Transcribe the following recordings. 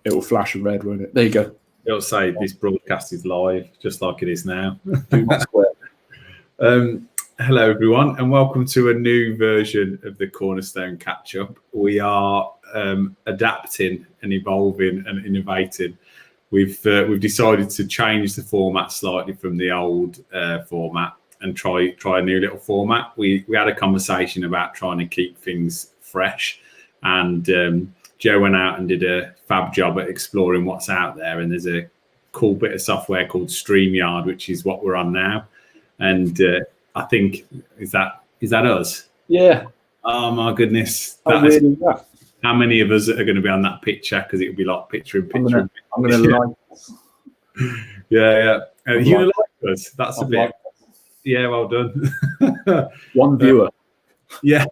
It'll flash red, won't it? There you go. It'll say this broadcast is live, just like it is now. Hello, everyone, and welcome to a new version of the Cornerstone Catch Up. We are adapting and evolving and innovating. We've decided to change the format slightly from the old format and try a new little format. We had a conversation about trying to keep things fresh, and Joe went out and did a fab job at exploring what's out there. And there's a cool bit of software called StreamYard, which is what we're on now. And I think is that us? Yeah. Oh my goodness! How many of us are going to be on that picture? Because it would be like picture in picture. I'm going to like us. Yeah. You like us? That's a bit. Like yeah, well done. One viewer. Yeah.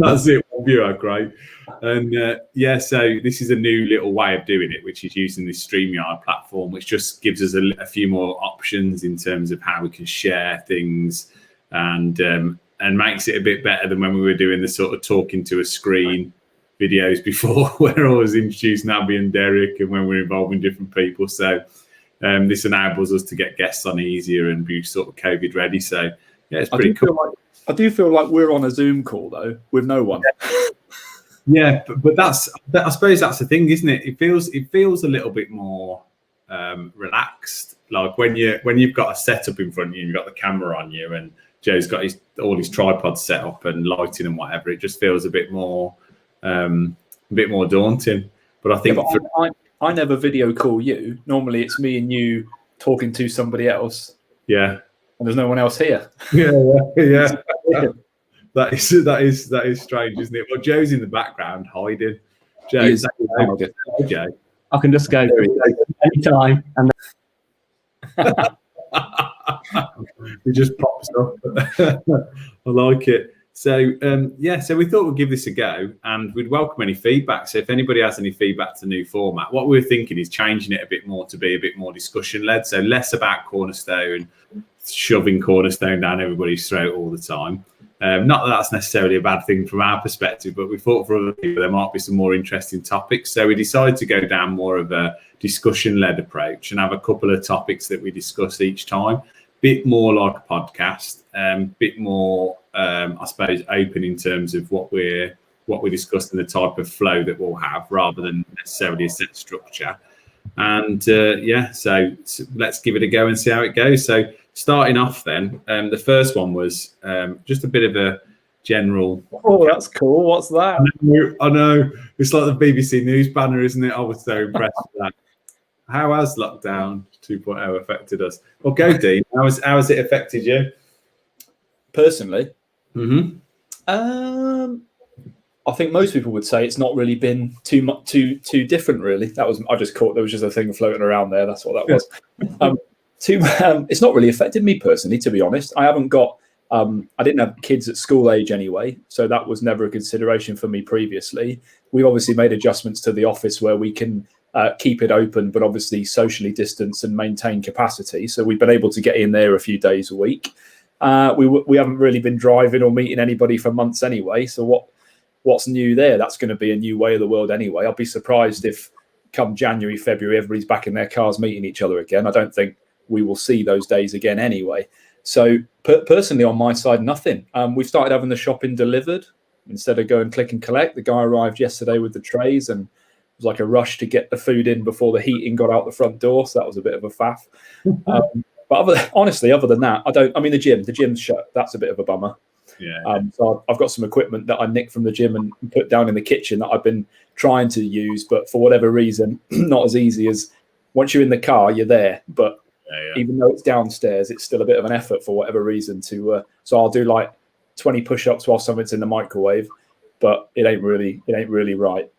That's it. One viewer, great. And so this is a new little way of doing it, which is using this StreamYard platform, which just gives us a few more options in terms of how we can share things, and makes it a bit better than when we were doing the sort of talking to a screen videos before, where I was introducing Abby and Derek, and when we're involving different people. So this enables us to get guests on easier and be sort of COVID ready. So yeah, it's pretty cool. I do feel like we're on a Zoom call though with no one. Yeah, but I suppose that's the thing, isn't it? It feels a little bit more relaxed. Like when you've got a setup in front of you, you've got the camera on you, and Joe's got all his tripods set up and lighting and whatever. It just feels a bit more daunting. But I think I never video call you. Normally it's me and you talking to somebody else. Yeah. And there's no one else here. Yeah. That is strange, isn't it? Well, Joe's in the background hiding. Joe. I can just go anytime. And it just pops up. I like it. So so we thought we'd give this a go, and we'd welcome any feedback. So if anybody has any feedback to the new format, what we're thinking is changing it a bit more to be a bit more discussion led. So less about Cornerstone, shoving Cornerstone down everybody's throat all the time. Not that that's necessarily a bad thing from our perspective, but we thought for other people there might be some more interesting topics. So we decided to go down more of a discussion-led approach and have a couple of topics that we discuss each time. Bit more like a podcast, bit more, I suppose, open in terms of what we discussed and the type of flow that we'll have, rather than necessarily a set structure. And so let's give it a go and see how it goes. So starting off then, the first one was just a bit of a general. Oh, that's cool. What's that? I know. It's like the BBC News banner, isn't it? I was so impressed with that. How has lockdown 2.0 affected us? Well, go, Dean. How has it affected you? Personally? Mm-hmm. I think most people would say it's not really been too different, really. There was just a thing floating around there. That's what that was. It's not really affected me personally, to be honest. I haven't got. I didn't have kids at school age anyway, so that was never a consideration for me previously. We've obviously made adjustments to the office where we can keep it open, but obviously socially distance and maintain capacity. So we've been able to get in there a few days a week. We haven't really been driving or meeting anybody for months anyway. So what's new there? That's going to be a new way of the world anyway. I'll be surprised if come January, February, everybody's back in their cars meeting each other again. I don't think we will see those days again anyway. So personally on my side, nothing. We've started having the shopping delivered instead of going click and collect. The guy arrived yesterday with the trays, and it was like a rush to get the food in before the heating got out the front door. So that was a bit of a faff. But honestly, other than that, the gym's shut. That's a bit of a bummer. Yeah. So I've got some equipment that I nicked from the gym and put down in the kitchen that I've been trying to use, but for whatever reason, not as easy as once you're in the car, you're there. But even though it's downstairs, it's still a bit of an effort for whatever reason to. So I'll do like 20 push-ups while something's in the microwave, but it ain't really right.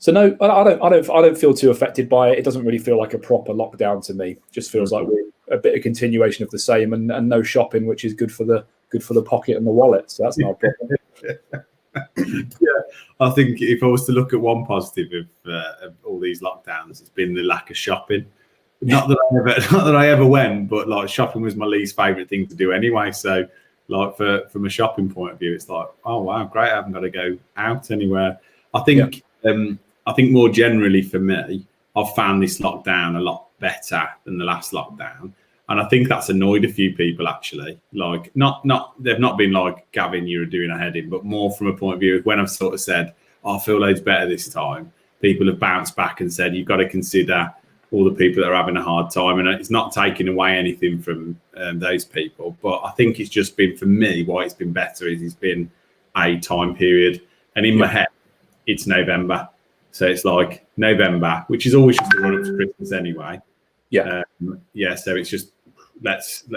So no, I don't feel too affected by it. It doesn't really feel like a proper lockdown to me. It just feels like we're a bit of continuation of the same, and no shopping, which is good for the pocket and the wallet. So that's not a problem. Yeah, I think if I was to look at one positive of all these lockdowns, it's been the lack of shopping. Not that I ever went, but like shopping was my least favourite thing to do anyway. So like from a shopping point of view, it's like, oh wow, great, I haven't got to go out anywhere. I think I think more generally for me, I've found this lockdown a lot better than the last lockdown. And I think that's annoyed a few people actually. Like they've not been like, Gavin, you're doing a heading, but more from a point of view of when I've sort of said, I feel loads better this time. People have bounced back and said, you've got to consider all the people that are having a hard time. And it's not taking away anything from those people. But I think it's just been, for me, why it's been better is it's been a time period. And in my head, it's November. So it's like November, which is always just the run up to Christmas anyway. So it's just,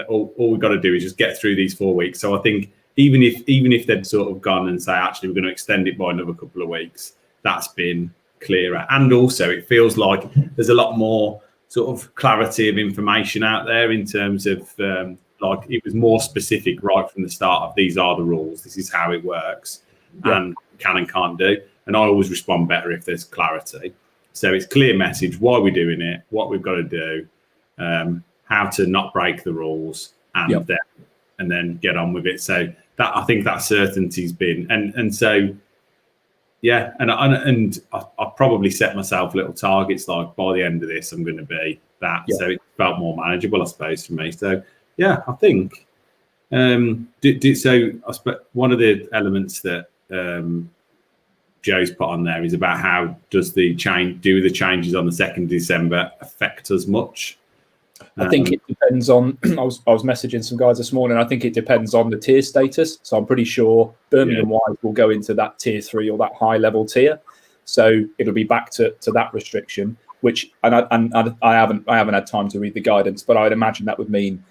all we've got to do is just get through these 4 weeks. So I think even if they'd sort of gone and say, actually, we're going to extend it by another couple of weeks, that's been clearer. And also it feels like there's a lot more sort of clarity of information out there in terms of like it was more specific right from the start of these are the rules, this is how it works, and can and can't do. And I always respond better if there's clarity. So it's clear message, why we're doing it, what we've got to do, how to not break the rules, and then get on with it. So that, I think that certainty's been, and so and I probably set myself little targets like by the end of this I'm going to be that. So it felt more manageable, I suppose, for me. So I think so one of the elements that Joe's put on there is about how does the changes on the 2nd of December affect us much? I think it depends on, I was messaging some guys this morning, I think it depends on the tier status. So I'm pretty sure Birmingham Wide will go into that tier 3 or that high level tier. So it'll be back to that restriction, which, and I haven't had time to read the guidance, but I'd imagine that would mean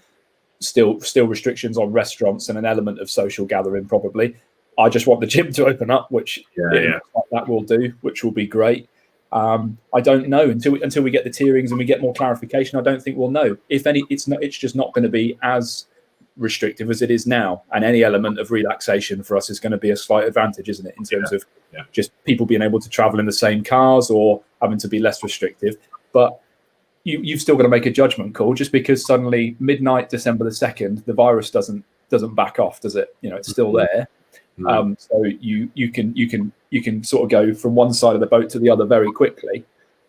still restrictions on restaurants and an element of social gathering probably. I just want the gym to open up, which that will do, which will be great. I don't know until we get the tierings and we get more clarification. I don't think we'll know. If any, it's just not going to be as restrictive as it is now. And any element of relaxation for us is going to be a slight advantage, isn't it? In terms of just people being able to travel in the same cars or having to be less restrictive. But you've still got to make a judgment call. Just because suddenly midnight December the 2nd, the virus doesn't back off, does it? It's still there. So you can sort of go from one side of the boat to the other very quickly,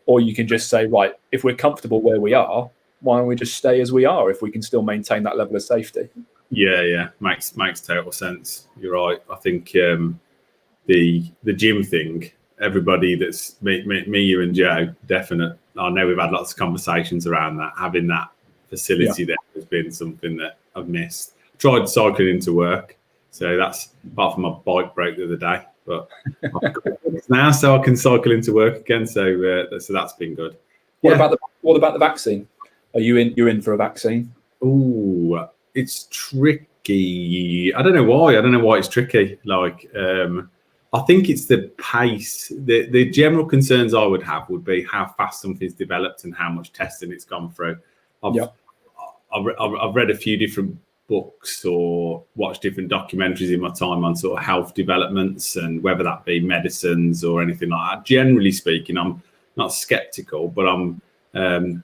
or you can just say, right, if we're comfortable where we are, why don't we just stay as we are if we can still maintain that level of safety? Makes total sense. You're right. I think the gym thing, everybody that's me, you and Joe, definite. I know we've had lots of conversations around that. Having that facility there has been something that I've missed. Tried cycling into work. So that's, apart from my bike broke the other day, but I've got it now, so I can cycle into work again. So that's been good. What about the vaccine? Are you in? You're in for a vaccine? Oh, it's tricky. I don't know why. It's tricky. Like, I think it's the pace. The general concerns I would have would be how fast something's developed and how much testing it's gone through. I've read a few different books or watched different documentaries in my time on sort of health developments and whether that be medicines or anything like that. Generally speaking, I'm not skeptical, but I'm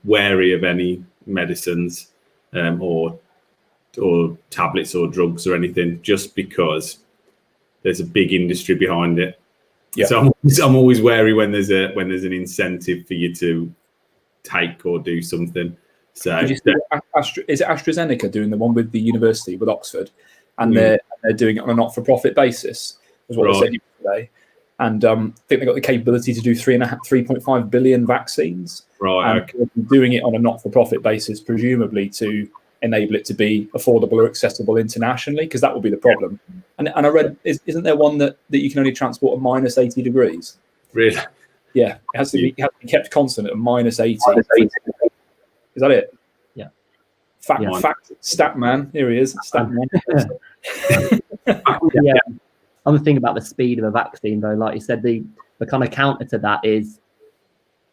wary of any medicines or tablets or drugs or anything, just because there's a big industry behind it. So I'm always wary when there's an incentive for you to take or do something. So is it AstraZeneca doing the one with the university with Oxford, and they're doing it on a not-for-profit basis, is what they said yesterday. And I think they've got the capability to do 3.5 billion vaccines. Right. And doing it on a not-for-profit basis, presumably to enable it to be affordable or accessible internationally, because that will be the problem. And I read, isn't there one that you can only transport at minus 80 degrees? Really? Yeah, it has to be kept constant at minus 80. Is that it? Yeah. Fact, stat man. Here he is. Stat man. I'm thinking about the speed of a vaccine, though. Like you said, the kind of counter to that is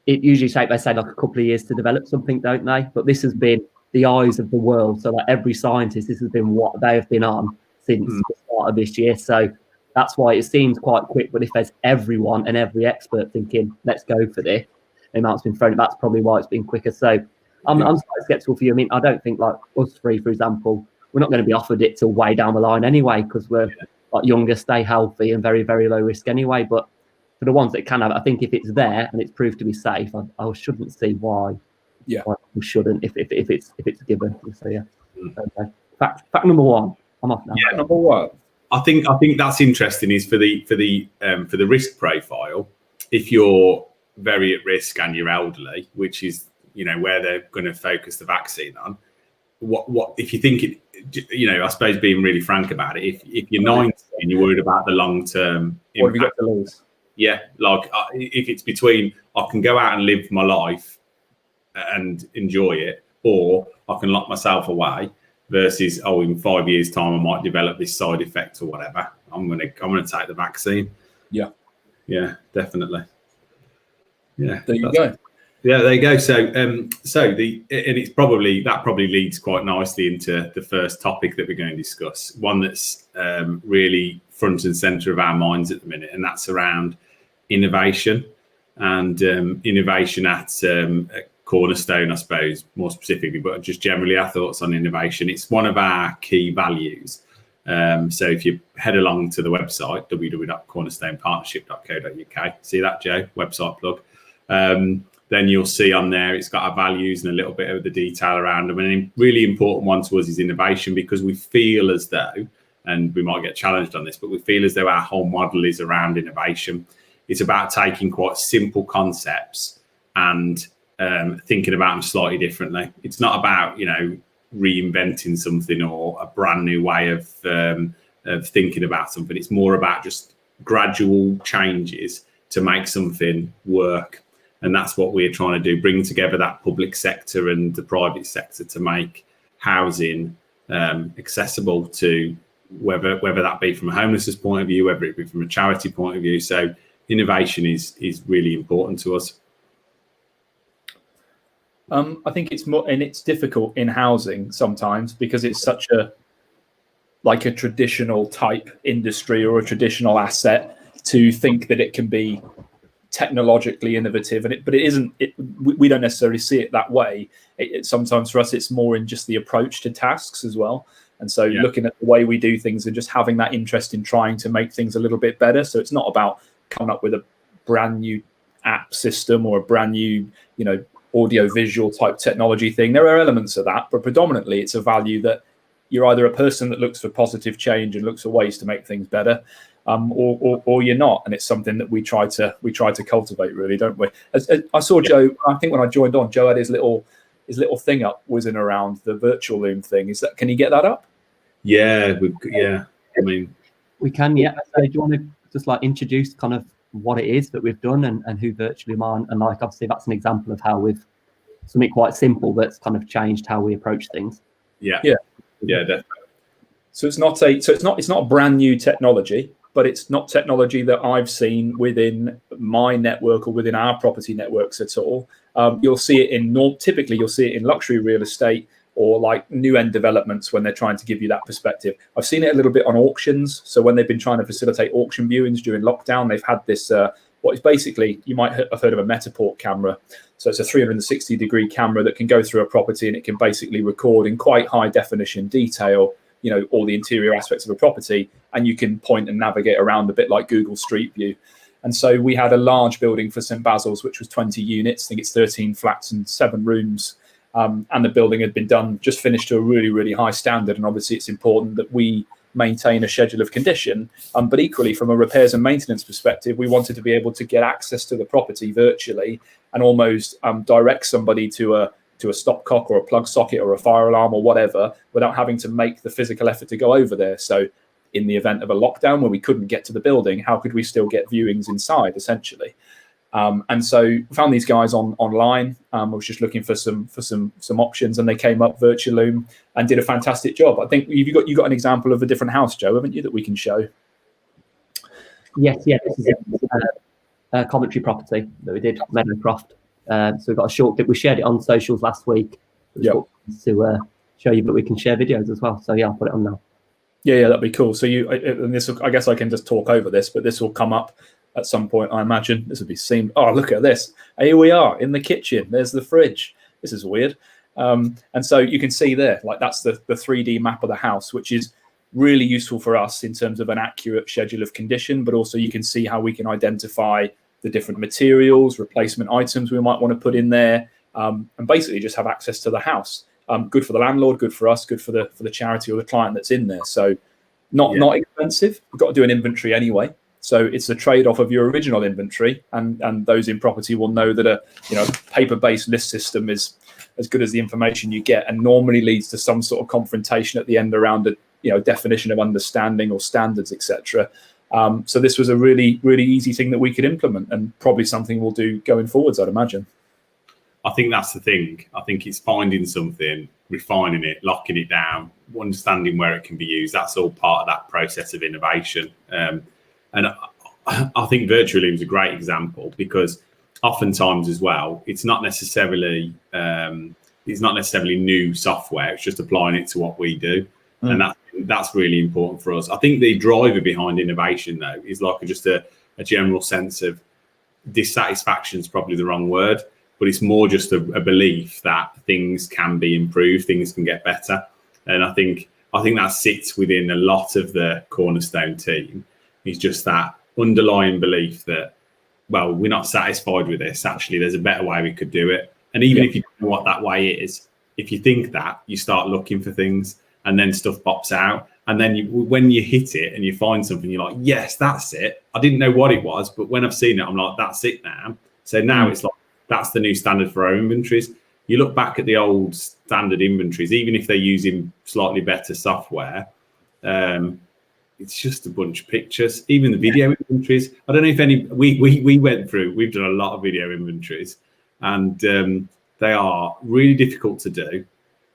it usually takes, they say, like a couple of years to develop something, don't they? But this has been the eyes of the world. So like every scientist, this has been what they have been on since the start of this year. So that's why it seems quite quick. But if there's everyone and every expert thinking, let's go for this, the amount's been thrown, that's probably why it's been quicker. So I'm quite skeptical for you. I mean, I don't think like us three, for example, we're not going to be offered it till way down the line anyway, because we're like younger, stay healthy and very, very low risk anyway. But for the ones that can have it, I think if it's there and it's proved to be safe, I shouldn't see why. Yeah. Why we shouldn't if it's given. So yeah. Okay. Fact number one. I'm off now. Yeah, number one. I think that's interesting. Is for the risk profile. If you're very at risk and you're elderly, which is where they're going to focus the vaccine on. What if you think it? I suppose being really frank about it. If you're 90 and you're worried about the long term impact, what have you got to lose? Yeah, like if it's between I can go out and live my life and enjoy it, or I can lock myself away, versus in 5 years' time I might develop this side effect or whatever. I'm gonna take the vaccine. Yeah, definitely. Yeah, there you go. Yeah, there you go. So it's probably leads quite nicely into the first topic that we're going to discuss. One that's really front and center of our minds at the minute, and that's around innovation and innovation at Cornerstone, I suppose, more specifically, but just generally our thoughts on innovation. It's one of our key values. So if you head along to the website, www.cornerstonepartnership.co.uk, see that, Joe? Website plug. Then you'll see on there it's got our values and a little bit of the detail around them. And a really important one to us is innovation, because we feel as though, and we might get challenged on this, but we feel as though our whole model is around innovation. It's about taking quite simple concepts and thinking about them slightly differently. It's not about reinventing something or a brand new way of thinking about something. It's more about just gradual changes to make something work. And that's what we're trying to do, bring together that public sector and the private sector to make housing accessible to whether that be from a homelessness point of view, whether it be from a charity point of view. So innovation is really important to us. I think it's more, and it's difficult in housing sometimes because it's such a traditional type industry or a traditional asset to think that it can be technologically innovative, but it isn't. We don't necessarily see it that way. Sometimes for us, it's more in just the approach to tasks as well. And so looking at the way we do things and just having that interest in trying to make things a little bit better. So it's not about coming up with a brand new app system or a brand new, audio visual type technology thing. There are elements of that, but predominantly it's a value that you're either a person that looks for positive change and looks for ways to make things better, or you're not. And it's something that we try to cultivate, really, don't we? As I saw Joe, I think when I joined on, Joe had his little thing up whizzing around, the virtual loom thing. Can you get that up? Yeah. I mean, we can. Yeah. So do you want to just introduce kind of what it is that we've done and who Virtually are, and obviously that's an example of how we've something quite simple that's kind of changed how we approach things. Yeah, definitely. So it's not a brand new technology, but it's not technology that I've seen within my network or within our property networks at all. You'll see it typically you'll see it in luxury real estate or new end developments when they're trying to give you that perspective. I've seen it a little bit on auctions. So when they've been trying to facilitate auction viewings during lockdown, they've had this, what is basically, you might have heard of a Metaport camera. So it's a 360-degree camera that can go through a property and it can basically record in quite high definition detail, all the interior aspects of a property, and you can point and navigate around a bit like Google Street View. And so we had a large building for St Basil's, which was 20 units. I think it's 13 flats and 7 rooms. And the building had been done, just finished to a really, really high standard. And obviously it's important that we maintain a schedule of condition. But equally, from a repairs and maintenance perspective, we wanted to be able to get access to the property virtually and almost direct somebody to a stopcock or a plug socket or a fire alarm or whatever without having to make the physical effort to go over there. So in the event of a lockdown where we couldn't get to the building, how could we still get viewings inside, essentially? And so we found these guys online. I was just looking for some options, and they came up Virtualoom and did a fantastic job. I think you got an example of a different house, Joe, haven't you, that we can show? Yes, this is a Coventry property that we did, Meadowcroft. So we got a short clip. We shared it on socials last week. To show you, but we can share videos as well. So I'll put it on now. Yeah, that'd be cool. So I guess I can just talk over this, but this will come up at some point, I imagine. This would be seen. Oh, look at this. Here we are in the kitchen. There's the fridge. This is weird. And so you can see there, that's the 3D map of the house, which is really useful for us in terms of an accurate schedule of condition, but also you can see how we can identify the different materials, replacement items we might want to put in there, and basically just have access to the house. Good for the landlord, good for us, good for the charity or the client that's in there. So not expensive. We've got to do an inventory anyway. So it's a trade-off of your original inventory, and those in property will know that a paper-based list system is as good as the information you get, and normally leads to some sort of confrontation at the end around a definition of understanding or standards, etc. So this was a really, really easy thing that we could implement, and probably something we'll do going forwards, I'd imagine. I think that's the thing. I think it's finding something, refining it, locking it down, understanding where it can be used. That's all part of that process of innovation. And I think Virtually is a great example, because oftentimes as well, it's not necessarily new software. It's just applying it to what we do, and that's really important for us. I think the driver behind innovation, though, is like just a general sense of dissatisfaction is probably the wrong word, but it's more just a belief that things can be improved, things can get better. And I think that sits within a lot of the Cornerstone team, is just that underlying belief that, well, we're not satisfied with this. Actually, there's a better way we could do it. And even if you don't know what that way is, if you think that, you start looking for things, and then stuff pops out. And then when you hit it and you find something, you're like, yes, that's it. I didn't know what it was, but when I've seen it, I'm like, that's it now. So now it's like, that's the new standard for our inventories. You look back at the old standard inventories, even if they're using slightly better software, it's just a bunch of pictures. Even the video inventories, I don't know if we went through, we've done a lot of video inventories, and they are really difficult to do.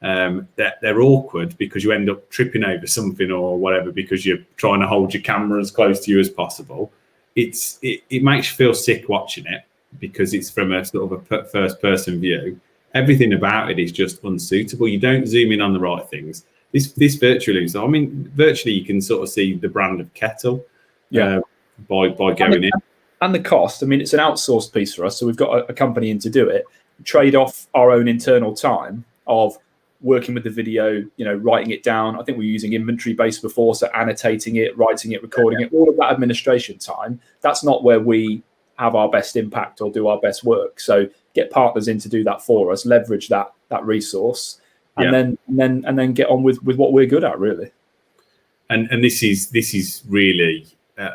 They're awkward because you end up tripping over something or whatever, because you're trying to hold your camera as close to you as possible. It makes you feel sick watching it, because it's from a sort of a first person view. Everything about it is just unsuitable. You don't zoom in on the right things. This Virtually, so I mean, virtually you can sort of see the brand of kettle by going in. And the cost, I mean, it's an outsourced piece for us, so we've got a company in to do it. Trade off our own internal time of working with the video, writing it down. I think we're using inventory based before, so annotating it, writing it, recording it, all of that administration time. That's not where we have our best impact or do our best work. So get partners in to do that for us, leverage that resource, and then get on with what we're good at, really. And this is really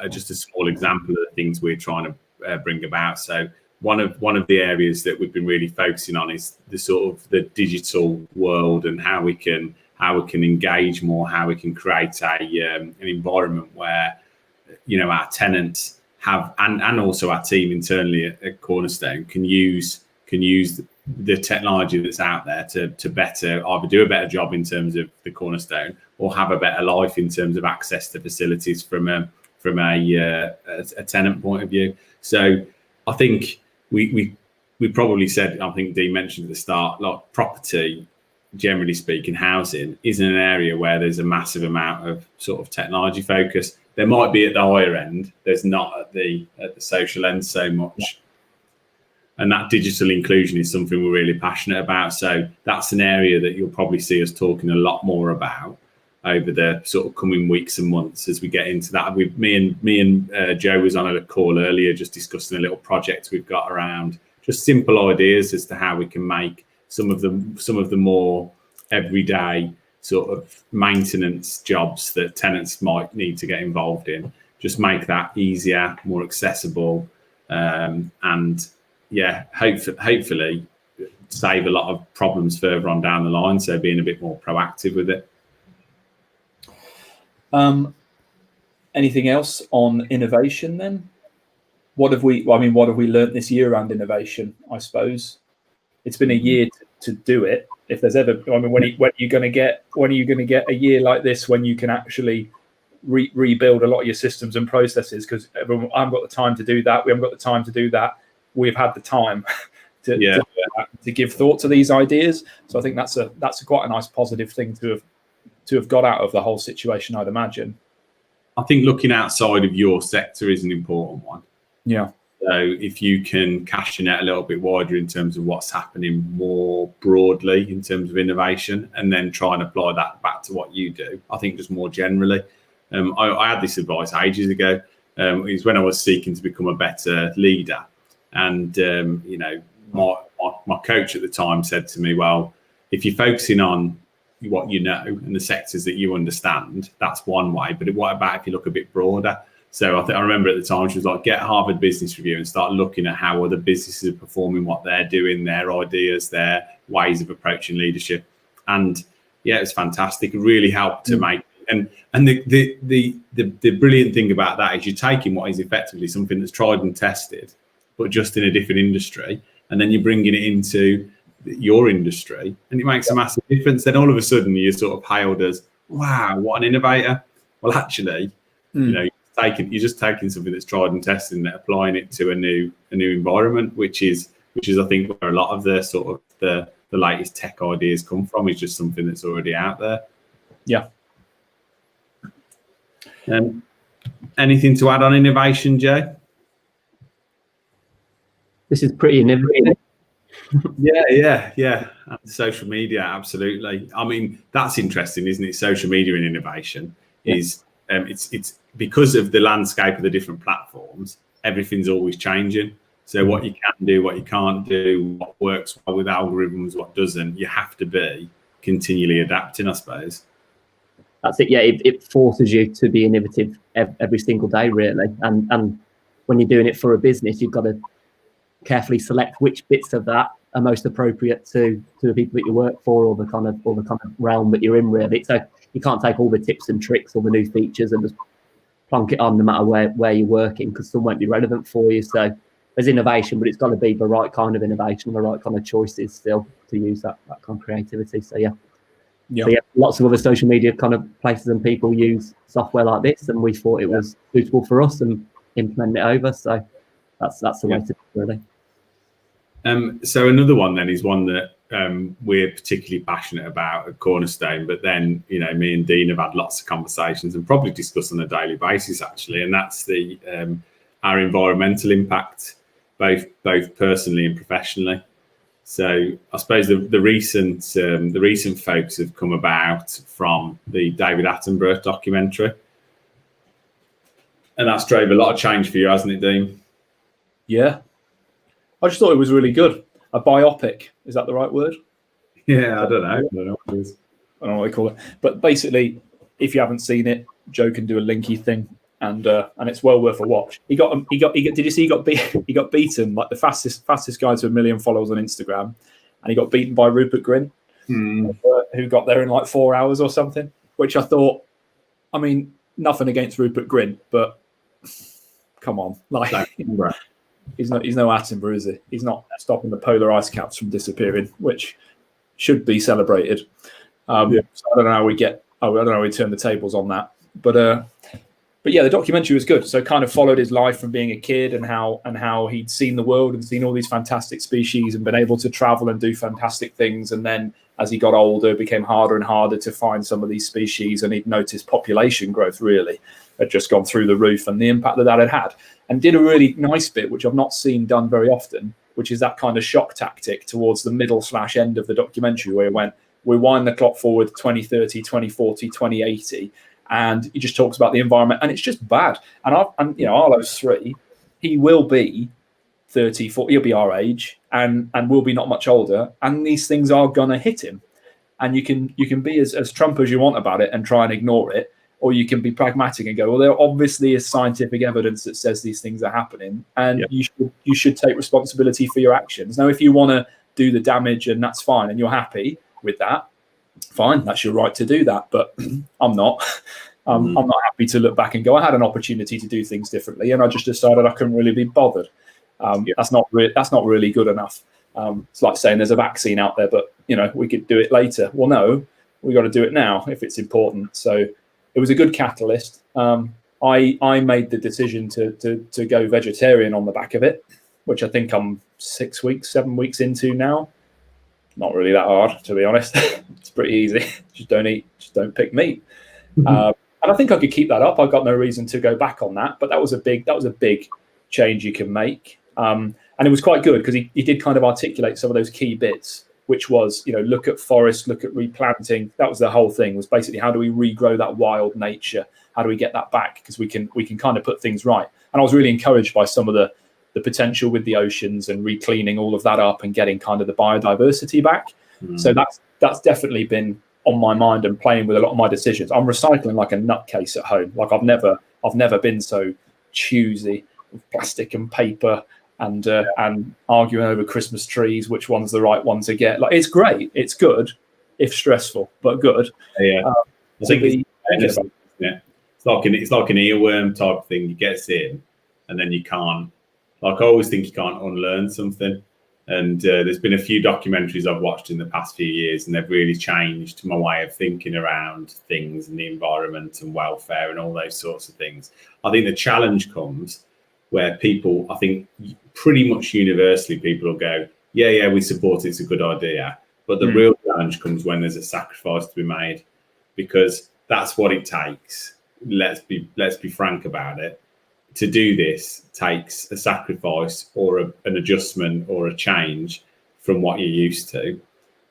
just a small example of the things we're trying to bring about. So one of the areas that we've been really focusing on is the sort of the digital world, and how we can engage more, how we can create an environment where our tenants have, and also our team internally at Cornerstone can use the technology that's out there to better either do a better job in terms of the Cornerstone, or have a better life in terms of access to facilities from a tenant point of view. So I think we probably said, I think Dean mentioned at the start, like property, generally speaking, housing isn't an area where there's a massive amount of sort of technology focus. There might be at the higher end. There's not at the social end so much. And that digital inclusion is something we're really passionate about. So that's an area that you'll probably see us talking a lot more about over the sort of coming weeks and months as we get into that. With me and Joe was on a call earlier, just discussing a little project we've got around just simple ideas as to how we can make some of the more everyday sort of maintenance jobs that tenants might need to get involved in, just make that easier, more accessible, and hopefully save a lot of problems further on down the line. So being a bit more proactive with it. Anything else on innovation then? What have we learned this year around innovation? I suppose it's been a year to do it. If there's ever, when are you going to get a year like this when you can actually rebuild a lot of your systems and processes? Because I haven't got the time to do that. We haven't got the time to do that. We've had the time to give thought to these ideas. So I think that's quite a nice positive thing to have got out of the whole situation, I'd imagine. I think looking outside of your sector is an important one. Yeah. So if you can cast your net a little bit wider in terms of what's happening more broadly in terms of innovation, and then try and apply that back to what you do, I think just more generally. I had this advice ages ago. It was when I was seeking to become a better leader. And, my coach at the time said to me, well, if you're focusing on what you know and the sectors that you understand, that's one way. But what about if you look a bit broader? So I remember at the time she was like, get Harvard Business Review and start looking at how other businesses are performing, what they're doing, their ideas, their ways of approaching leadership. And yeah, it was fantastic. It really helped to make. And the brilliant thing about that is you're taking what is effectively something that's tried and tested, but just in a different industry, and then you're bringing it into your industry, and it makes a massive difference. Then all of a sudden you're sort of hailed as, wow, what an innovator. Well, actually, you're just taking something that's tried and tested and applying it to a new environment, which is I think where a lot of the sort of the latest tech ideas come from, is just something that's already out there. Yeah. Anything to add on innovation, Joe? This is pretty innovative. Yeah. And social media, absolutely. I mean, that's interesting, isn't it? Social media and innovation is it's because of the landscape of the different platforms, everything's always changing. So what you can do, what you can't do, what works well with algorithms, what doesn't, you have to be continually adapting, I suppose. That's it. Yeah, it forces you to be innovative every single day, really. And when you're doing it for a business, you've got to carefully select which bits of that are most appropriate to the people that you work for, or the kind of realm that you're in, really. So you can't take all the tips and tricks or the new features and just plonk it on no matter where you're working, because some won't be relevant for you. So there's innovation, but it's got to be the right kind of innovation, the right kind of choices still to use that kind of creativity. So yeah. So yeah, lots of other social media kind of places and people use software like this, and we thought it was suitable for us and implement it over. So that's the way to do it, really. So another one then is one that we're particularly passionate about at Cornerstone, but then, me and Dean have had lots of conversations and probably discuss on a daily basis, actually, and that's the our environmental impact, both personally and professionally. So I suppose the recent folks have come about from the David Attenborough documentary, and that's drove a lot of change for you, hasn't it, Dean? Yeah. I just thought it was really good. A biopic, is that the right word? Yeah, I don't know what it is. I don't know what they call it. But basically, if you haven't seen it, Joe can do a linky thing, and it's well worth a watch. Did you see he got beaten, like the fastest guy to 1 million followers on Instagram, and he got beaten by Rupert Grint, who got there in like 4 hours or something. Which I thought, I mean, nothing against Rupert Grint, but come on, like. He's no Attenborough, is he? He's not stopping the polar ice caps from disappearing, which should be celebrated. So I don't know how we turn the tables on that. But yeah, the documentary was good. So kind of followed his life from being a kid and how he'd seen the world and seen all these fantastic species and been able to travel and do fantastic things. And then as he got older, it became harder and harder to find some of these species, and he'd noticed population growth really had just gone through the roof, and the impact that had. And did a really nice bit, which I've not seen done very often, which is that kind of shock tactic towards the middle/end of the documentary, where it went, we wind the clock forward 2030, 2040, 2080, and he just talks about the environment, and it's just bad. And Arlo's 3, he will be 30, 40, he'll be our age, and will be not much older, and these things are gonna hit him. And you can be as Trump as you want about it and try and ignore it, or you can be pragmatic and go, well, there obviously is scientific evidence that says these things are happening, and you should take responsibility for your actions. Now, if you want to do the damage and that's fine, and you're happy with that, fine, that's your right to do that. But I'm not. I'm not happy to look back and go, I had an opportunity to do things differently, and I just decided I couldn't really be bothered. That's not really good enough. It's like saying there's a vaccine out there, but we could do it later. Well, no, we got to do it now if it's important. So it was a good catalyst. I made the decision to go vegetarian on the back of it, which I think I'm 7 weeks into now. Not really that hard, to be honest. It's pretty easy. Just don't pick meat. And I think I could keep that up. I've got no reason to go back on that. But that was a big change you can make. And it was quite good because he did kind of articulate some of those key bits, which was, look at forest, look at replanting. That was the whole thing, was basically how do we regrow that wild nature? How do we get that back? Because we can kind of put things right. And I was really encouraged by some of the potential with the oceans and recleaning all of that up and getting kind of the biodiversity back. So that's definitely been on my mind and playing with a lot of my decisions. I'm recycling like a nutcase at home. Like I've never been so choosy with plastic and paper and arguing over Christmas trees, which one's the right one to get. Like it's great, it's good, if stressful, but good. I think it's like an earworm type thing. You get in, and then you can't. Like I always think you can't unlearn something. And there's been a few documentaries I've watched in the past few years, and they've really changed my way of thinking around things and the environment and welfare and all those sorts of things. I think the challenge comes where people, I think pretty much universally, people will go, yeah, we support it, it's a good idea. But the real challenge comes when there's a sacrifice to be made, because that's what it takes. Let's be frank about it. To do this takes a sacrifice or an adjustment or a change from what you're used to,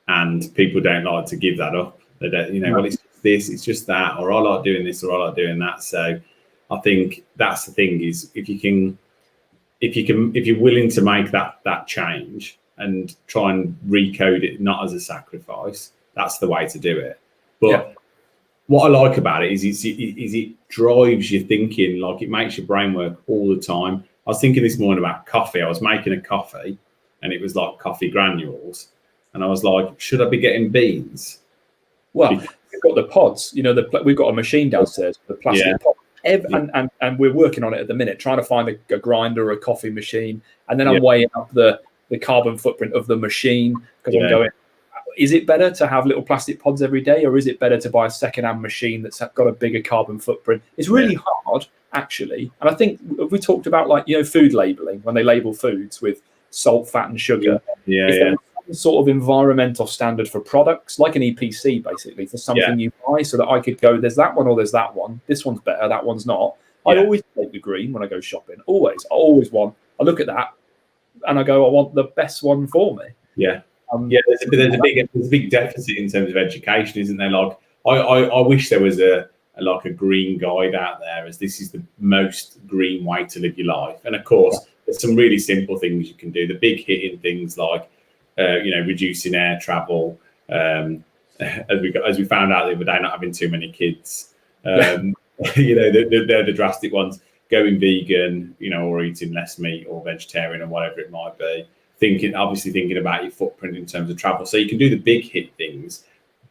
and people don't like to give that up. They don't, well, it's just this, it's just that, or I like doing this, or I like doing that. So I think that's the thing, is if you're willing to make that change and try and recode it not as a sacrifice, that's the way to do it. But what I like about it is it drives your thinking, like it makes your brain work all the time. I was thinking this morning about coffee. I was making a coffee and it was like coffee granules. And I was like, should I be getting beans? Well, we've got the pods, we've got a machine downstairs, the plastic pod. And we're working on it at the minute, trying to find a grinder or a coffee machine. And then I'm weighing up the carbon footprint of the machine, because I'm going, is it better to have little plastic pods every day, or is it better to buy a second-hand machine that's got a bigger carbon footprint? It's really hard, actually. And I think we talked about food labeling, when they label foods with salt, fat, and sugar. There's some sort of environmental standard for products, like an EPC, basically, for something you buy, so that I could go, there's that one or there's that one. This one's better, that one's not. I always take the green when I go shopping. Always. I look at that and I go, I want the best one for me. There's a big deficit in terms of education, isn't there? Like I wish there was a green guide out there, as this is the most green way to live your life. And of course, there's some really simple things you can do. The big hitting things like reducing air travel, as we found out the other day, not having too many kids. They're the drastic ones. Going vegan, or eating less meat or vegetarian or whatever it might be. Thinking about your footprint in terms of travel. So you can do the big hit things,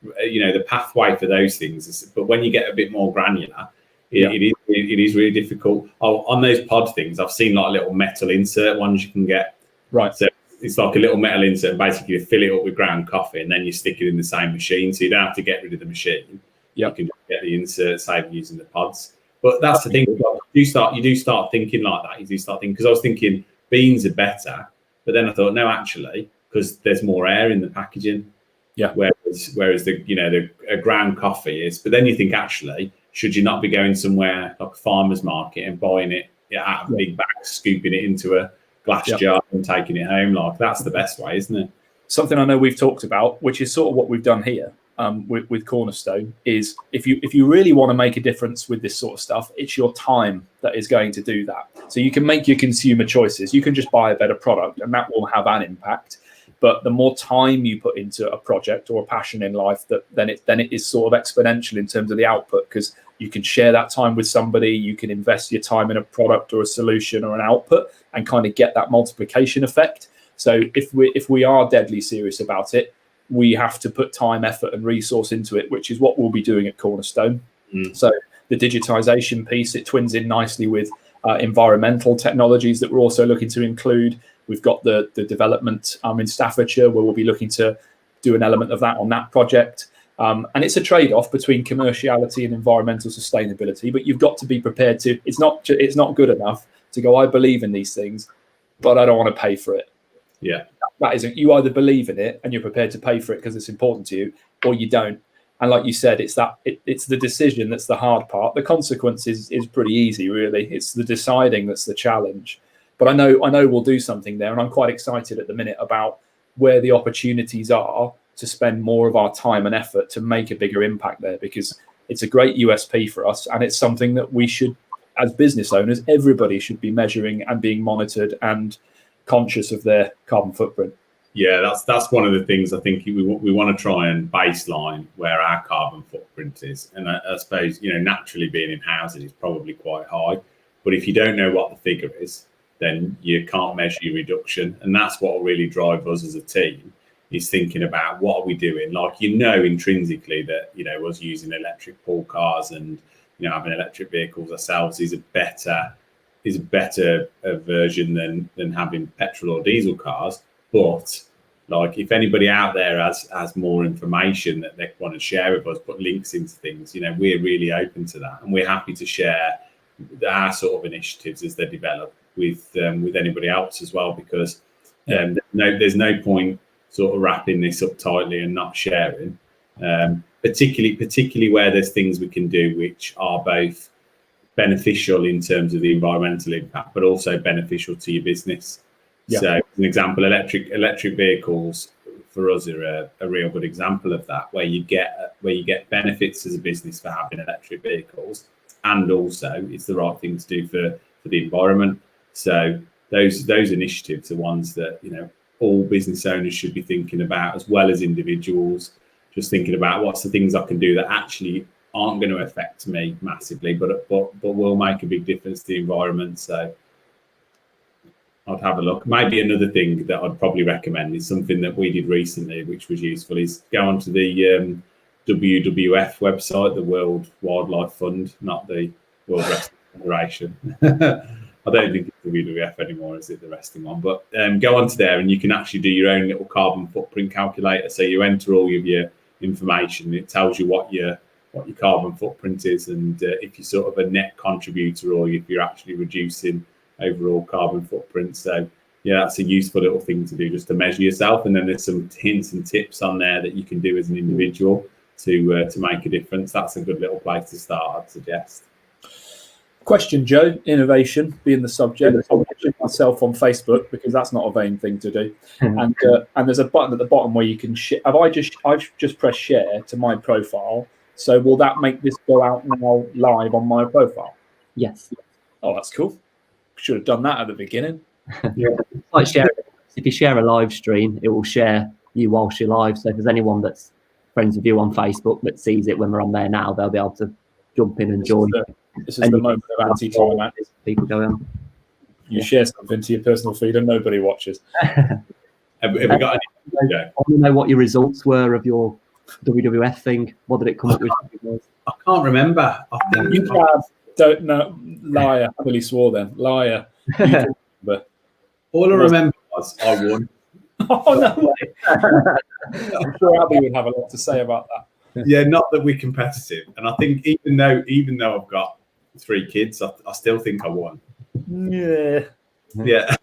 the pathway for those things. But when you get a bit more granular, it is really difficult. On those pod things, I've seen like little metal insert ones you can get. Right. So it's like a little metal insert, and basically you fill it up with ground coffee, and then you stick it in the same machine. So you don't have to get rid of the machine. You can just get the insert, save using the pods. But that's the thing. You do start thinking like that. You do start thinking, because I was thinking beans are better. But then I thought, no, actually, because there's more air in the packaging. Whereas a ground coffee is. But then you think, actually, should you not be going somewhere like a farmer's market and buying it out of a big bag, scooping it into a glass jar and taking it home? Like that's the best way, isn't it? Something I know we've talked about, which is sort of what we've done here with Cornerstone, is if you really want to make a difference with this sort of stuff, it's your time that is going to do that. So you can make your consumer choices. You can just buy a better product, and that will have an impact. But the more time you put into a project or a passion in life, then it is sort of exponential in terms of the output, because you can share that time with somebody. You can invest your time in a product or a solution or an output and kind of get that multiplication effect. So if we are deadly serious about it, we have to put time, effort, and resource into it, which is what we'll be doing at Cornerstone. So the digitization piece, it twins in nicely with environmental technologies that we're also looking to include. We've got the development in Staffordshire, where we'll be looking to do an element of that on that project. And it's a trade-off between commerciality and environmental sustainability, but you've got to be prepared to. It's not good enough to go, I believe in these things, but I don't want to pay for it. That isn't. You either believe in it and you're prepared to pay for it because it's important to you, or you don't. And like you said, it's the decision that's the hard part. The consequence is pretty easy, really. It's the deciding that's the challenge. But I know we'll do something there, and I'm quite excited at the minute about where the opportunities are to spend more of our time and effort to make a bigger impact there, because it's a great USP for us, and it's something that we should, as business owners, everybody should be measuring and being monitored and conscious of their carbon footprint. Yeah, that's one of the things I think we want to try and baseline where our carbon footprint is. And I suppose, naturally being in housing is probably quite high. But if you don't know what the figure is, then you can't measure your reduction. And that's what will really drive us as a team, is thinking about what are we doing. Like, intrinsically that, us using electric pool cars and, having electric vehicles ourselves is a better version than having petrol or diesel cars. But like, if anybody out there has more information that they want to share with us, put links into things, we're really open to that, and we're happy to share our sort of initiatives as they develop with anybody else as well, because there's no point sort of wrapping this up tightly and not sharing, particularly where there's things we can do which are both beneficial in terms of the environmental impact, but also beneficial to your business. Yeah. So, as an example, electric vehicles for us are a real good example of that, where you get benefits as a business for having electric vehicles, and also it's the right thing to do for the environment. So those initiatives are ones that all business owners should be thinking about, as well as individuals. Just thinking about what's the things I can do that actually aren't going to affect me massively, but will make a big difference to the environment. So I'd have a look. Maybe another thing that I'd probably recommend is something that we did recently, which was useful, is go onto the WWF website, the World Wildlife Fund, not the World Wrestling Federation. I don't think it's WWF anymore, is it, the wrestling one? But go onto there and you can actually do your own little carbon footprint calculator. So you enter all of your information, it tells you what your carbon footprint is, and if you're sort of a net contributor or if you're actually reducing overall carbon footprint. So yeah, that's a useful little thing to do, just to measure yourself. And then there's some hints and tips on there that you can do as an individual to make a difference. That's a good little place to start, I'd suggest. Question, Joe. Innovation being the subject. I'll check myself on Facebook, because that's not a vain thing to do. And there's a button at the bottom where you can share. I've just pressed share to my profile. So will that make this go out now live on my profile? Yes. Oh, that's cool. Should have done that at the beginning. Yeah. Like share, if you share a live stream, it will share you whilst you're live. So if there's anyone that's friends with you on Facebook that sees it when we're on there now, they'll be able to jump in and join. This is the moment of anti-climax. People go on. You share something to your personal feed and nobody watches. Have we got any? I want to know what your results were of your WWF thing. What did it come up with? I can't remember. I think you don't know. Liar. I really swore then. Liar. All I remember was I won. Oh, no way. I'm sure Abby would have a lot to say about that. Yeah, not that we're competitive. And I think even though I've got 3 kids, I still think I won. Yeah. Yeah.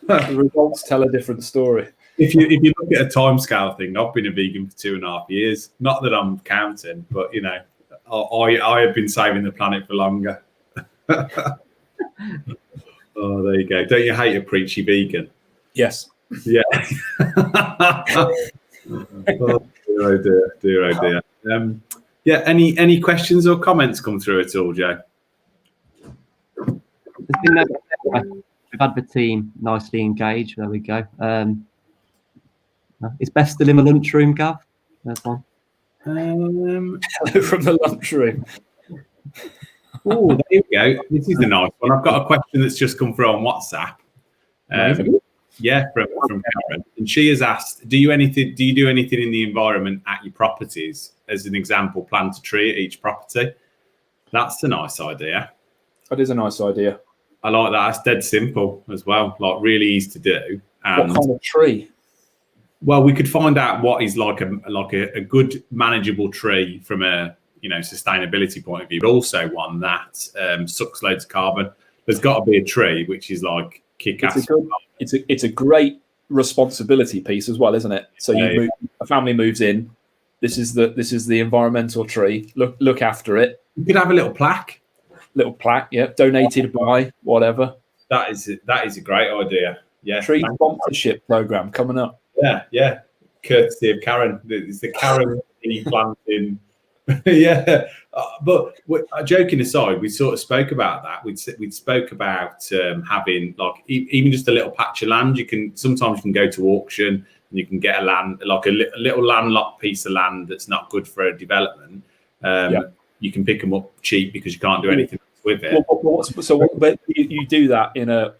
The results tell a different story. If you look at a timescale thing, I've been a vegan for 2.5 years. Not that I'm counting, but I have been saving the planet for longer. Oh, there you go. Don't you hate a preachy vegan? Yes. Yeah. Oh, dear, oh dear. Yeah. Any questions or comments come through at all, Joe? We've had the team nicely engaged. There we go. Is Beth still in the lunchroom, Gav? There's one. Hello from the lunchroom. Oh, there you go. This is a nice one. I've got a question that's just come through on WhatsApp. Yeah, from Karen, and she has asked, do you do anything in the environment at your properties? As an example, plant a tree at each property. That's a nice idea. That is a nice idea. I like that. It's dead simple as well, like really easy to do. And what kind of tree? Well, we could find out what is like a good manageable tree from a sustainability point of view, but also one that sucks loads of carbon. There's got to be a tree which is like kick-ass. It's a great responsibility piece as well, isn't it? So a family moves in. This is the environmental tree. Look after it. You could have a little plaque. Yeah. Donated by whatever. That is a great idea. Yeah, tree sponsorship program coming up. Yeah. Courtesy of Karen. It's the Karen tree planting. Yeah, but joking aside, we sort of spoke about that. We spoke about having like even just a little patch of land. Sometimes you can go to auction and you can get a land, like a little landlocked piece of land that's not good for a development. You can pick them up cheap because you can't do anything with it. But you do that in a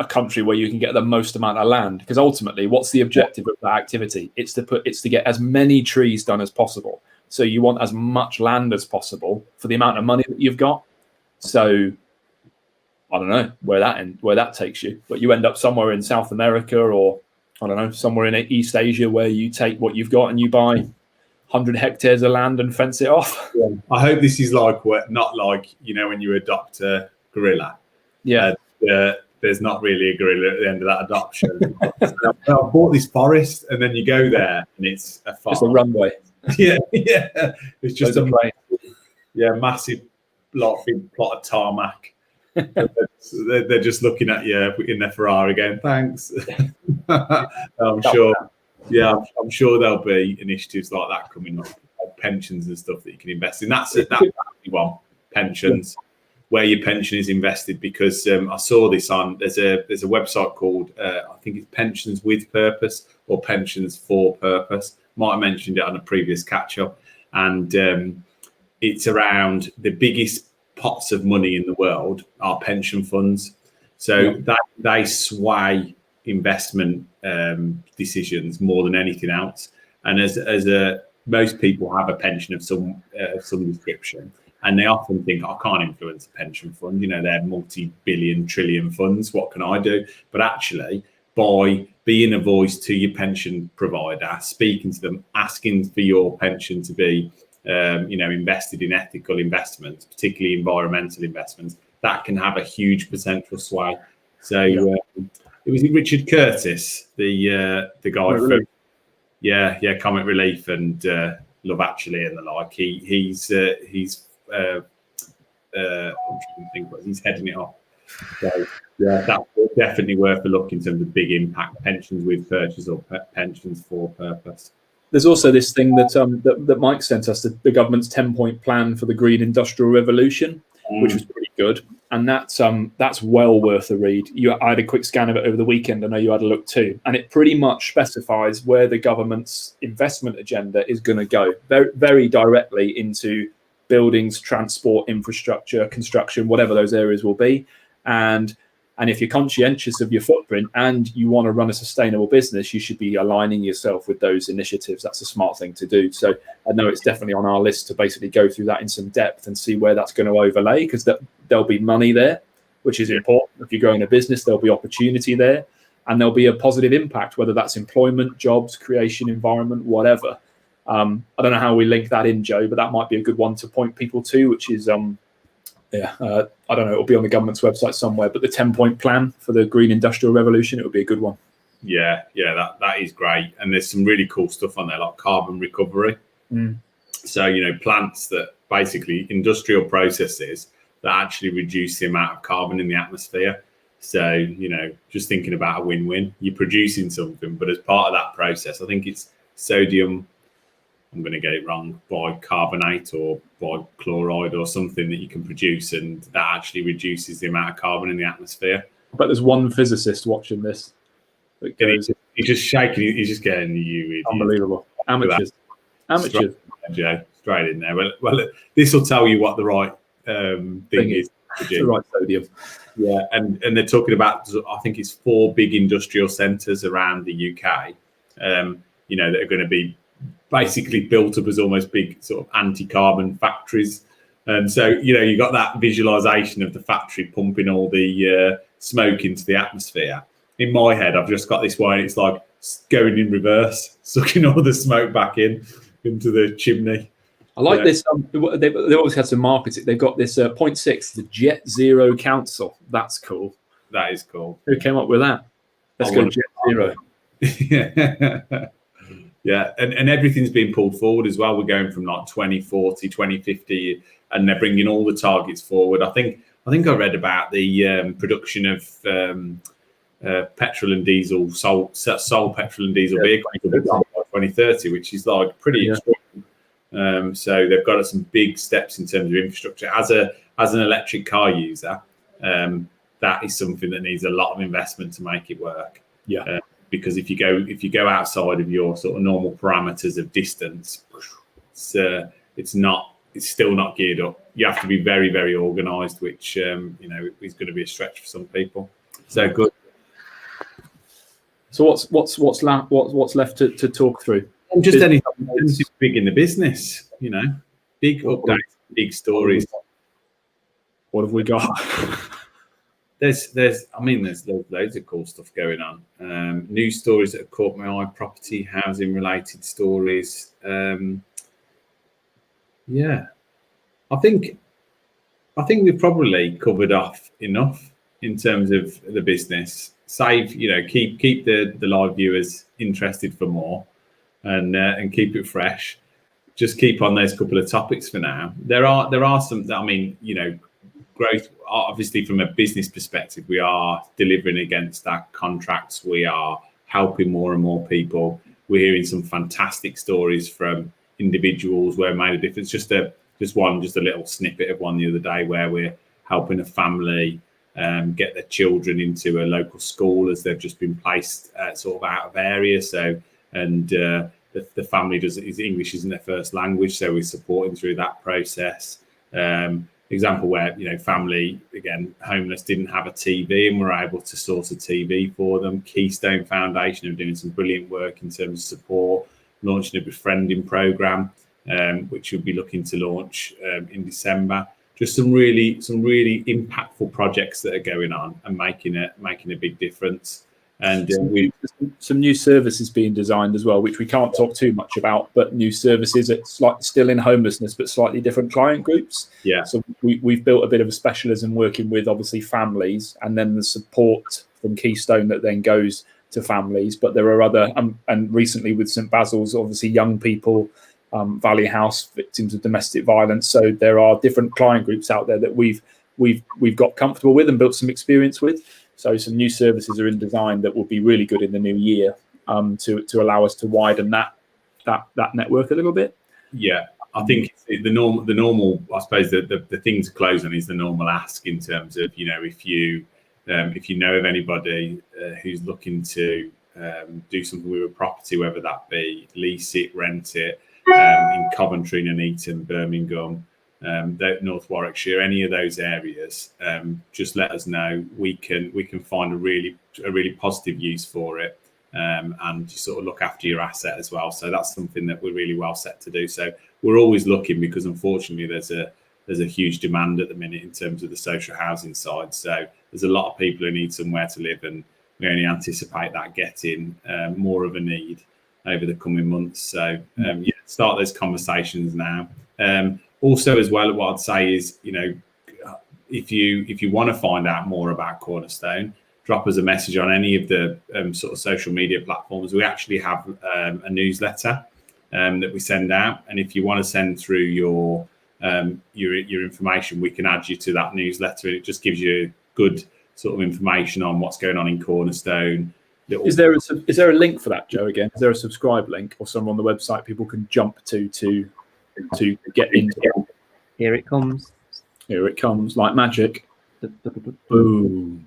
country where you can get the most amount of land, because ultimately, what's the objective of that activity? It's to get as many trees done as possible. So you want as much land as possible for the amount of money that you've got. So I don't know where that takes you, but you end up somewhere in South America, or I don't know, somewhere in East Asia, where you take what you've got and you buy 100 hectares of land and fence it off. Yeah. I hope this is not like, when you adopt a gorilla. Yeah. There's not really a gorilla at the end of that adoption. I bought this forest, and then you go there and it's a farm. Just a runway. Yeah. It's just massive big plot of tarmac. They're just looking at you in their Ferrari going, thanks. I'm sure there'll be initiatives like that coming up, like pensions and stuff that you can invest in. That's one, pensions, where your pension is invested, because I saw this on there's a website called I think it's Pensions with Purpose or Pensions for Purpose. Might have mentioned it on a previous catch up, and it's around the biggest pots of money in the world are pension funds. So they sway investment decisions more than anything else. And as most people have a pension of some description, and they often think, I can't influence a pension fund. They're multi-billion, trillion funds. What can I do? But actually, by being a voice to your pension provider, speaking to them, asking for your pension to be, invested in ethical investments, particularly environmental investments, that can have a huge potential sway. So it was Richard Curtis, the guy from Comic Relief and Love Actually and the like. He's I'm trying to think what he's heading it off. So that's definitely worth a look in terms of big impact pensions with purchase or pensions for purpose. There's also this thing that Mike sent us, the government's 10-point plan for the green industrial revolution, which was pretty good, and that's well worth a read. I had a quick scan of it over the weekend. I know you had a look too, and it pretty much specifies where the government's investment agenda is going to go, very, very directly into buildings, transport, infrastructure, construction, whatever those areas will be, and if you're conscientious of your footprint and you want to run a sustainable business, you should be aligning yourself with those initiatives. That's a smart thing to do. So I know it's definitely on our list to basically go through that in some depth and see where that's going to overlay, because there'll be money there, which is important. If you're growing a business, there'll be opportunity there, and there'll be a positive impact, whether that's employment, jobs, creation, environment, whatever. I don't know how we link that in, Joe, but that might be a good one to point people to, which is I don't know, it'll be on the government's website somewhere, but the 10-point plan for the green industrial revolution, it would be a good one. Yeah, that is great. And there's some really cool stuff on there, like carbon recovery. So, plants that basically industrial processes that actually reduce the amount of carbon in the atmosphere. So, just thinking about a win-win, you're producing something, but as part of that process, I think it's sodium, I'm going to get it wrong, bicarbonate or bichloride or something that you can produce, and that actually reduces the amount of carbon in the atmosphere. But there's one physicist watching this. He's just shaking. He's just getting you. Unbelievable. Amateurs. Straight in there. Well, this will tell you what the right thing is. The right sodium. Yeah, and they're talking about, I think it's 4 big industrial centres around the UK, that are going to be basically built up as almost big sort of anti-carbon factories. And so, you got that visualization of the factory pumping all the smoke into the atmosphere. In my head, I've just got this way, it's like going in reverse, sucking all the smoke back into the chimney. I like this. They've always had some marketing. They've got this 0.6, the Jet Zero Council. That's cool. That is cool. Who came up with that? Let's go Jet Zero. Yeah, and everything's been pulled forward as well. We're going from like 2040, 2050, and they're bringing all the targets forward. I think I think I read about the production of petrol and diesel, sole petrol and diesel vehicles by 2030, which is like pretty extreme. So they've got some big steps in terms of infrastructure. As an electric car user, that is something that needs a lot of investment to make it work. Yeah. Because if you go outside of your sort of normal parameters of distance, it's still not geared up. You have to be very, very organised, which is going to be a stretch for some people. So good. So what's left to talk through? Just anything big in the business, big updates, big stories. What have we got? There's loads of cool stuff going on. News stories that have caught my eye, property, housing related stories. I think we've probably covered off enough in terms of the business. Keep the live viewers interested for more, and keep it fresh. Just keep on those couple of topics for now. There are some that, growth, obviously from a business perspective, we are delivering against our contracts. We are helping more and more people. We're hearing some fantastic stories from individuals where it made a difference. Just a little snippet of one the other day where we're helping a family get their children into a local school as they've just been placed sort of out of area. So, and the family his English isn't their first language, so we're supporting through that process. Example where family, again, homeless, didn't have a TV and we're able to source a TV for them. Keystone Foundation are doing some brilliant work in terms of support, launching a befriending program, which we'll be looking to launch in December. Just some really impactful projects that are going on and making a big difference. And some new services being designed as well, which we can't talk too much about, but new services, it's like still in homelessness, but slightly different client groups. Yeah. So we've built a bit of a specialism working with obviously families, and then the support from Keystone that then goes to families. But there are other, and recently with St Basil's, obviously young people, Valley House, victims of domestic violence. So there are different client groups out there that we've got comfortable with and built some experience with. So some new services are in design that will be really good in the new year to allow us to widen that network a little bit. Yeah, I think the normal. I suppose the thing to close on is the normal ask in terms of if you know of anybody who's looking to do something with a property, whether that be lease it, rent it, in Coventry, Nuneaton, Birmingham, North Warwickshire, any of those areas, just let us know. We can find a really positive use for it, and just sort of look after your asset as well. So that's something that we're really well set to do. So we're always looking, because unfortunately there's a huge demand at the minute in terms of the social housing side. So there's a lot of people who need somewhere to live, and we only anticipate that getting more of a need over the coming months. So start those conversations now. Also, as well, what I'd say is, if you want to find out more about Cornerstone, drop us a message on any of the sort of social media platforms. We actually have a newsletter that we send out, and if you want to send through your information, we can add you to that newsletter, and it just gives you good sort of information on what's going on in Cornerstone. Is there a link for that, Joe? Again, is there a subscribe link or somewhere on the website people can jump to get into it? Here it comes. Here it comes, like magic. Boom.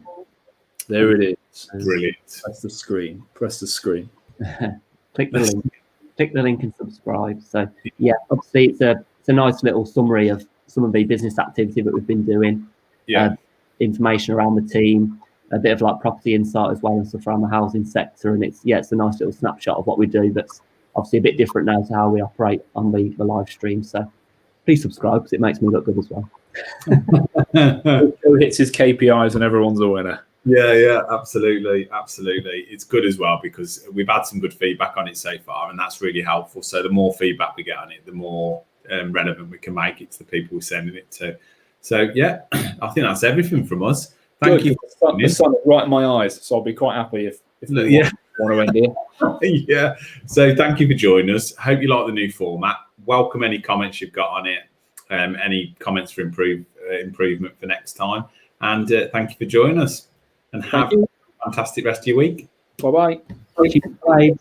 There it is. Brilliant. Press the screen. Click the link. Click the link and subscribe. So yeah, obviously it's a nice little summary of some of the business activity that we've been doing. Yeah. Information around the team, a bit of like property insight as well and stuff around the housing sector. And it's a nice little snapshot of what we do that's obviously a bit different now to how we operate on the live stream. So please subscribe, because it makes me look good as well. Joe hits his KPIs and everyone's a winner. Yeah, absolutely. It's good as well, because we've had some good feedback on it so far, and that's really helpful. So the more feedback we get on it, the more relevant we can make it to the people we're sending it to. So yeah, I think that's everything from us. Thank you. The sun is right in my eyes, so I'll be quite happy if want to end here. Yeah. So thank you for joining us. Hope you like the new format. Welcome any comments you've got on it. Any comments for improvement for next time. And thank you for joining us. And have a fantastic rest of your week. Bye-bye. Bye.